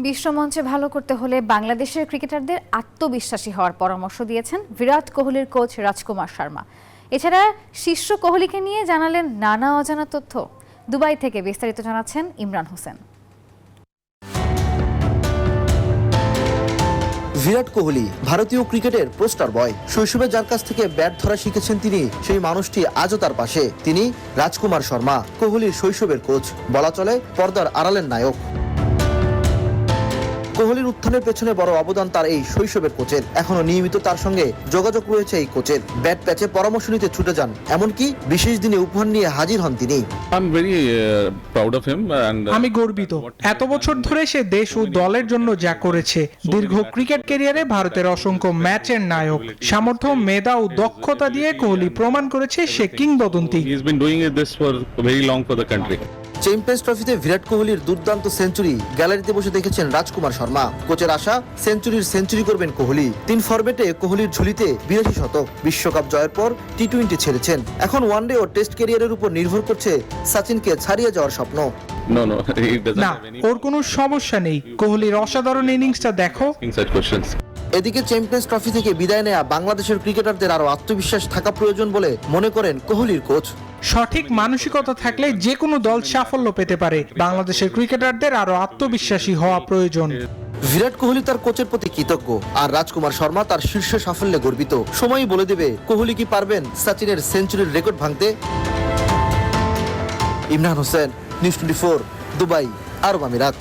বিশ্বমঞ্চে ভালো করতে হলে বাংলাদেশের ক্রিকেটারদের আত্মবিশ্বাসী হওয়ার পরামর্শ দিয়েছেন বিরাট কোহলির কোচ রাজকুমার শর্মা। এছাড়া শিষ্য কোহলিকে নিয়ে জানালেন নানা অজানা তথ্য। দুবাই থেকে বিস্তারিত জানাচ্ছেন ইমরান হোসেন। বিরাট কোহলি ভারতীয় ক্রিকেটের পোস্টার বয়। শৈশবে যার কাছ থেকে ব্যাট ধরা শিখেছেন তিনি, সেই মানুষটি আজও তার পাশে। তিনি রাজকুমার শর্মা, কোহলির শৈশবের কোচ, বলা চলে পর্দার আড়ালের নায়ক। কোহলির উত্থানের পেছনে বড় অবদান তার এই শৈশবের কোচের। এখনো নিয়মিত তার সঙ্গে যোগাযোগ রয়েছে এই কোচের। ব্যাট প্যাচে পরামর্শ নিতে ছুটে যান, এমনকি বিশেষ দিনে উপহার নিয়ে হাজির হন তিনি। আমি গর্বিত। এত বছর ধরে সে দেশ ও দলের জন্য যা করেছে। দীর্ঘ ক্রিকেট ক্যারিয়ারে ভারতের অসংখ্য ম্যাচের নায়ক। সামর্থ্য, মেধা ও দক্ষতা দিয়ে কোহলি প্রমাণ করেছে সে কিংবদন্তি। চ্যাম্পিয়ন্স ট্রফিতে বিরাট কোহলির দুর্দান্ত সেঞ্চুরি গ্যালারিতে বসে দেখেছেন রাজকুমার শর্মা। কোচের আশা, সেঞ্চুরি করবেন কোহলি। 3 ফরম্যাটে কোহলির ঝুলিতে 82 শতক। বিশ্বকাপ জয়ের পর টি-20 ছেড়েছেন। এখন ওয়ানডে ও টেস্ট ক্যারিয়ারের উপর নির্ভর করছে সচিনকে ছাড়িয়ে যাওয়ার স্বপ্ন। না, ওর কোনো সমস্যা নেই। কোহলির অসাধারণ ইনিংসটা দেখো। এদিকে চ্যাম্পিয়ন্স ট্রফি থেকে বিদায় নেয়া বাংলাদেশের ক্রিকেটারদের আরো আত্মবিশ্বাস থাকা প্রয়োজন বলে মনে করেন কোহলির কোচ। সঠিক মানসিকতা থাকলে যে কোনো দল সাফল্য পেতে পারে। বাংলাদেশের ক্রিকেটারদের আরো আত্মবিশ্বাসী হওয়া প্রয়োজন। বিরাট কোহলি তার কোচের প্রতি কৃতজ্ঞ, আর রাজকুমার শর্মা তার শীর্ষ সাফল্যে গর্বিত। সময়ই বলে দেবে কোহলি কি পারবেন সচিনের সেঞ্চুরির রেকর্ড ভাঙতে। ইমরান হোসেন, নিউজ 24, দুবাই, আরব আমিরাত।